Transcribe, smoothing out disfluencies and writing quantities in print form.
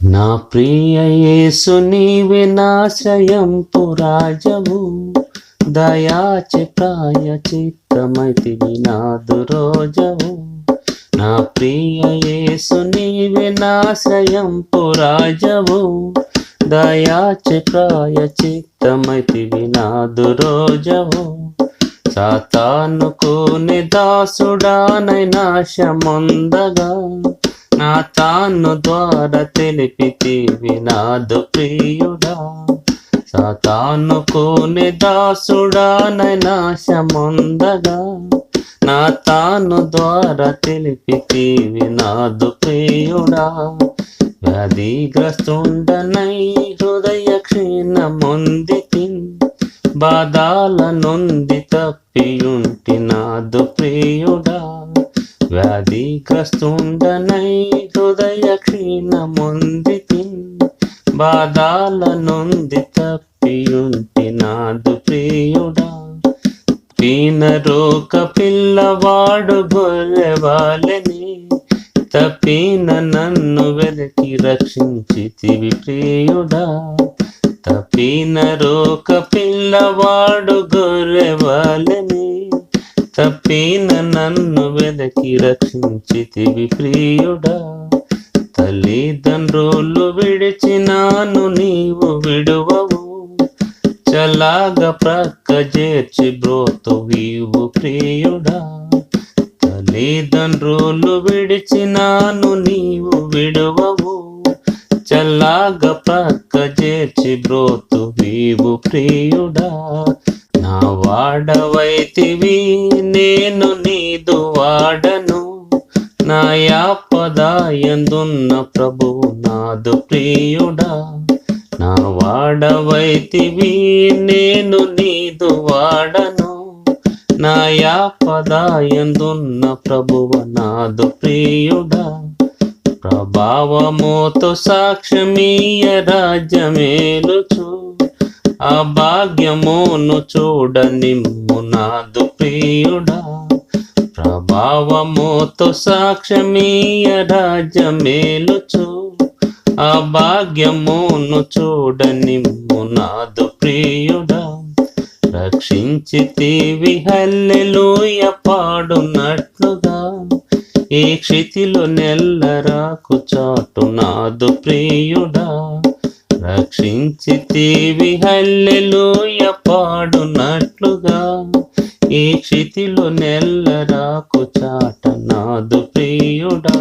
నా ప్రియ యేసు నీవే నాశ్రయంపు రాజవు, దయాచి ప్రాయచిత్తమైతివి నాదు రోజవు. నా ప్రియ యేసు నీవే నాశ్రయంపు రాజవు, దయాచి ప్రాయచిత్తమైతివి నాదు రోజవు. సాతానుకు నిదాసుడానై నాశమొందగా, నా తాను ద్వారా తెలిపితివి నాదు ప్రియుడా. సాతానుకు నిదాసుడానై నాశమొందగా, నా తాను ద్వారా తెలిపితివి నాదు ప్రియుడా. వ్యాధిగ్రస్తుండనై హృదయ క్షీణమొందితి, బాధాల నొంది తప్పియుంటి నాదు ప్రియుడా. వ్యాధిగ్రస్తుండనై హృదయ క్షీణమొందితి, బాధాల నొంది తప్పియుంటి నాదు ప్రియుడా. పీనరోక పిల్లవాడు గొర్రెవాలని, తప్పిన నన్ను వెలికి రక్షించితివి ప్రియుడా. తప్పిన రోక పిల్లవాడు గొర్రెవాలని, తప్పిన నన్ను వెదకి రక్షించితివి ప్రియుడా. తల్లిదండ్రులు విడిచినాను నీవు విడువవు, చలాగా ప్రక్క చేర్చి బ్రోతువీవు ప్రియుడా. తల్లిదండ్రులు విడిచినాను నీవు విడువవు, చల్లాగా ప్రక్క చేర్చి బ్రోతువీవు ప్రియుడా. నా వాడవైతివి నేను నీదు వాడను, నా యాపదాయందున్న ప్రభువు నాదు ప్రియుడా. నా వాడవైతివి నేను నీదు వాడను, నా యాపదాయందున్న ప్రభువు నాదు ప్రియుడా. ప్రభావముతో సాక్ష్యమీయ రాజ్యమేలుచు, ఆ భాగ్యమును చూడనిమ్ము నాదు ప్రియుడా. ప్రభావముతో సాక్ష్యమీయ రాజ్యమేలుచు, ఆ భాగ్యమును చూడనిమ్ము నాదు ప్రియుడా. రక్షించితివి హల్లెలూయ పాడునట్లుగా, ఈ క్షితిలో నెల్లరాకు చాటు నాదు ప్రియుడా. రక్షించితివి హల్లెలూయ పాడునట్లుగా, ఈ క్షితిలో నెల్లరాకు చాట నాదు ప్రియుడా.